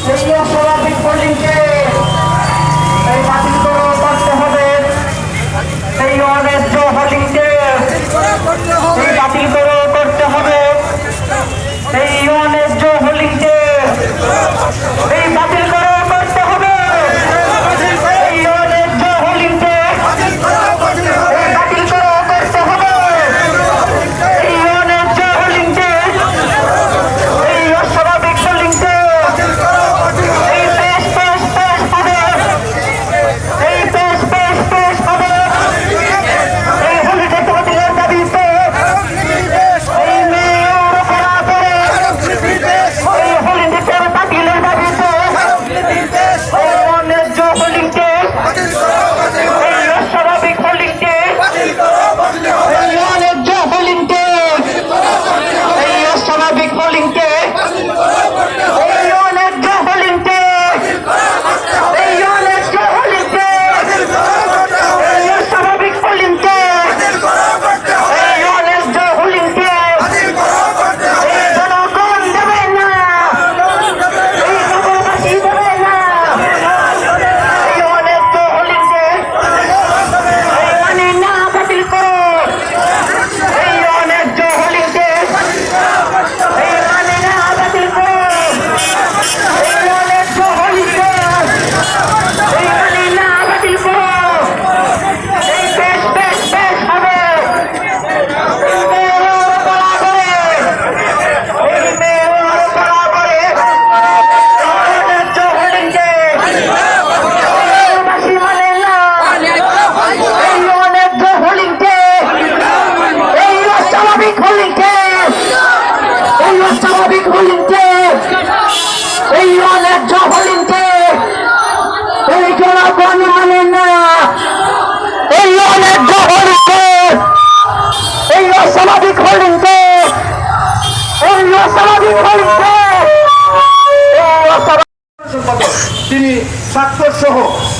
সেই অস্বাভাবিক হোল্ডিংকে এই বাতিল করতে হবে। এই অন্যায্য হোল্ডিংকে এই বাতিল করতে হবে। এই অন্যায্য হোল্ডিংকে এই বাতিল করতে হবে। এই অন্যায্য হোল্ডিংকে এই বাতিল করতে হবে। এই অন্যায্য হোল্ডিংকে এই অস্বাভাবিক হোল্ডিংকে এই পেশ হবে। এই পেশ হবে। এই হোল্ডিংকে বাতিলের দাবিতে এই মেয়র করা করে এই হোল্ডিংকে বাতিলের দাবিতে এই অন্যায্য হোল্ডিংকে এই অস্বাভাবিক হোল্ডিংকে এই অন্যায্য হোল্ডিংকে এই অস্বাভাবিক হোল্ডিংকে এই অন্যায্য হোল্ডিংকে এই অন্যায্য হোল্ডিংকে এই অস্বাভাবিক হোল্ডিংকে এই অন্যায্য হোল্ডিংকে এই জনগণ দেবে না, এই নগরবাসী দেবে না। এই অন্যায্য হোল্ডিংকে এই মানে না বাতিল করো। এই অন্যায্য হোল্ডিংকে এই মানে না বাতিল করো। এই অন্যায্য হোল্ডিংকে এই মানে না বাতিল করো। এই পেশ হবে। এই মেয়র করা করে এই মেয়র করা করে অন্যায্য হোল্ডিংকে নগরবাসী মানে না। এই অন্যায্য হোল্ডিংকে এই অস্বাভাবিক হোল্ডিংকে এই অস্বাভাবিক হোল্ডিংকে এই অন্যায্য হোল্ডিংকে এই জনগণ মানে না। এই অন্যায্য হোল্ডিংকে এই অস্বাভাবিক হোল্ডিংকে এই অস্বাভাবিক হোল্ডিংকে এই অস্বাভাবিক সম্পাদক তিনি স্বাক্ষর সহ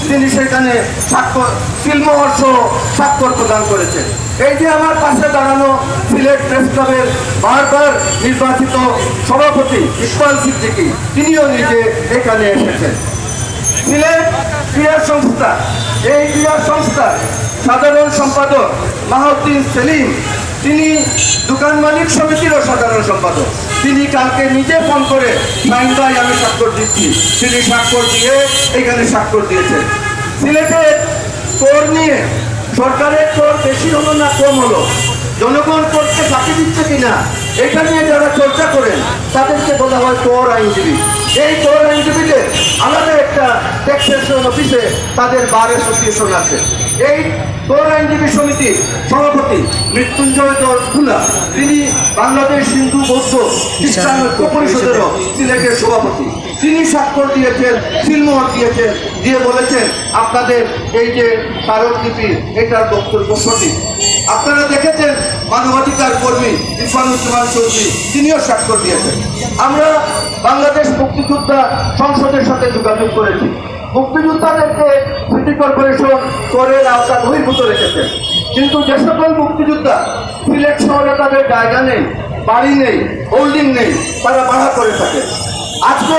তিনি সেখানে স্বাক্ষর সিলমোহর সহ স্বাক্ষর প্রদান করেছেন। এই যে আমার পাশে দাঁড়ানো সিলেট প্রেস ক্লাবের বারবার নির্বাচিত সভাপতি ইকবাল সিদ্দিকী তিনিও নিজে এখানে এসেছেন। সিলেট ক্রীড়া সংস্থা এই ক্রীড়া সংস্থার সাধারণ সম্পাদক মাহউদ্দিন সেলিম তিনি দোকান মালিক সমিতিরও সাধারণ সম্পাদক। তিনি কালকে নিজে ফোন করে সাইন ভাই আমি স্বাক্ষর দিচ্ছি, তিনি স্বাক্ষর দিয়ে এখানে স্বাক্ষর দিয়েছেন। সিলেটের কর নিয়ে সরকারের কর বেশি হলো না কম হলো, জনগণ করতে ফাঁকি দিচ্ছে কিনা এটা নিয়ে যারা চর্চা করেন তাদেরকে বলা হয় কর আইনজীবী। এই কর আইনজীবীদের আলাদা একটা ট্যাক্সেশন অফিসে তাদের বার অ্যাসোসিয়েশন আছে। এই কর আইনজীবী সমিতির সভাপতি মৃত্যুঞ্জয় দরভুলা তিনি বাংলাদেশ হিন্দু বৌদ্ধ খ্রিস্টান ঐক্য পরিষদেরও সিলেটের সভাপতি। তিনি স্বাক্ষর দিয়েছেন, সিলমোহর দিয়েছেন, দিয়ে বলেছেন আপনাদের এই যে স্মারকলিপি এটার বক্তব্য সঠিক। আপনারা দেখেছেন মানবাধিকার কর্মী ইরফানুজ্জামান চৌধুরী তিনিও স্বাক্ষর দিয়েছেন। আমরা বাংলাদেশ মুক্তিযোদ্ধা সংসদের সাথে যোগাযোগ করেছি। মুক্তিযোদ্ধাদেরকে সিটি কর্পোরেশন করের আওতা বহির্ভূত রেখেছেন, কিন্তু যে সকল মুক্তিযোদ্ধা সিলেট শহরে তাদের জায়গা নেই, বাড়ি নেই, হোল্ডিং নেই, তারা ভাড়া করে থাকে। আজকে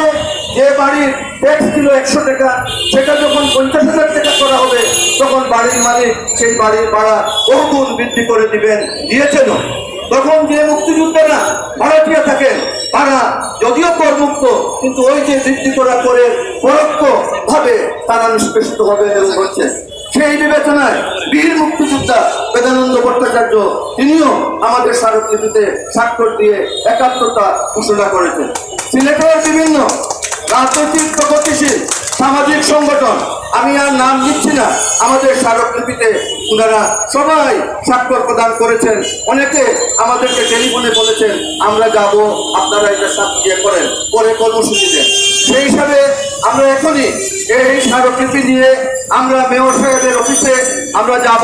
যে বাড়ির ট্যাক্স ছিল 100 টাকা, সেটা যখন 50,000 টাকা করা হবে তখন বাড়ির মালিক সেই বাড়ির ভাড়া বহুগুণ বৃদ্ধি করে দিয়েছেন। তখন যে মুক্তিযোদ্ধারা ভাড়াটিয়া থাকেন তারা যদিও করমুক্ত, কিন্তু ওই যে বৃদ্ধি করা করে পরোক্ষ ভাবে তারা নিষ্পেষিত হবে এবং হচ্ছে। সেই বিবেচনায় বীর মুক্তিযোদ্ধা বেদানন্দ ভট্টাচার্য তিনিও আমাদের স্মারকলিপিতে স্বাক্ষর দিয়ে একাত্মতা ঘোষণা করেছেন। সিলেটের বিভিন্ন রাজনৈতিক প্রগতিশীল সামাজিক সংগঠন, আমি আর নাম নিচ্ছি না, আমাদের স্মারকলিপিতে ওনারা সবাই স্বাক্ষর প্রদান করেছেন। অনেকে আমাদেরকে টেলিফোনে বলেছেন আমরা যাব, আপনারা এটা সাহায্য করেন, পরে কর্মসূচি দেন। সেই হিসাবে আমরা এখনই এই স্মারকলিপি নিয়ে আমরা মেয়র সাহেবের অফিসে আমরা যাব,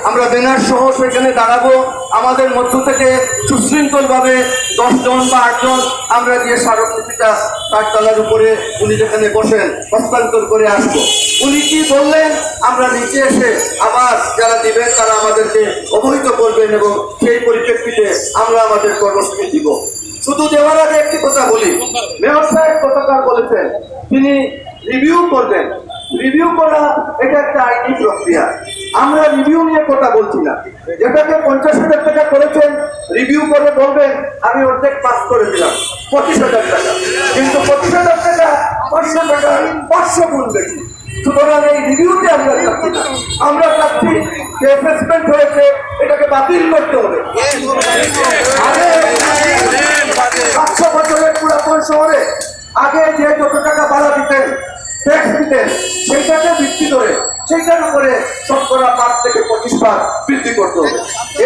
আমরা ব্যানার সহ সেখানে দাঁড়াবো। আমাদের মধ্য থেকে সুশৃঙ্খলভাবে 10 জন বা 8 জন আমরা গিয়ে স্মারকলিপিটা কাঠতলার উপরে উনি যেখানে বসেন হস্তান্তর করে আসবো। উনি কি বললেন আমরা নিচে এসে আবার যারা দিবেন তারা আমাদেরকে অবহিত করবেন এবং সেই পরিপ্রেক্ষিতে আমরা আমাদের কর্মসূচি দিব। শুধু দেওয়ার আগে একটি কথা বলি, মেয়র সাহেব গতকাল বলেছেন তিনি রিভিউ করবেন। রিভিউ করা এটা একটা আইনি প্রক্রিয়া, আমরা রিভিউ নিয়ে কথা বলছি না। যেটাকে 50,000 টাকা করেছেন, রিভিউ করে বলবেন আমি অর্ধেক পাস করে দিলাম 25,000 টাকা, কিন্তু 25,000 টাকা 500 টাকা 500 গুণ বেশি। সুতরাং এই রিভিউতে আমরা চাচ্ছি না, আমরা চাচ্ছি যে অ্যাসেসমেন্ট হয়েছে এটাকে বাতিল করতে হবে। আগে 500 বছরের পুরাতন শহরে আগে যে যত টাকা ভাড়া দিতেন, ট্যাক্স দিতেন, সেইটাকে ভিত্তি করে সেইটার উপরে শতকরা 5 থেকে 25 বৃদ্ধি করতে হবে।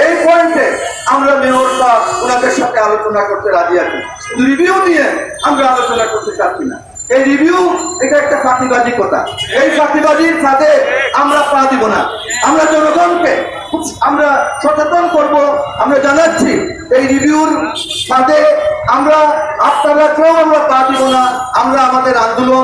এই পয়েন্টে আমরা মেয়র বা ওনাদের সাথে আলোচনা করতে রাজি আছি, রিভিউ নিয়ে আমরা আলোচনা করতে চাচ্ছি না। এই রিভিউ এটা একটা ফাঁকিবাজি কথা, এই ফাঁকিবাজির সাথে আমরা পা দিব না। আমরা জনগণকে আমরা সচেতন করব, আমরা জানাচ্ছি এই রিভিউর সাথে আমরা আপনারা কেউ আমরা পা দিব না। আমরা আমাদের আন্দোলন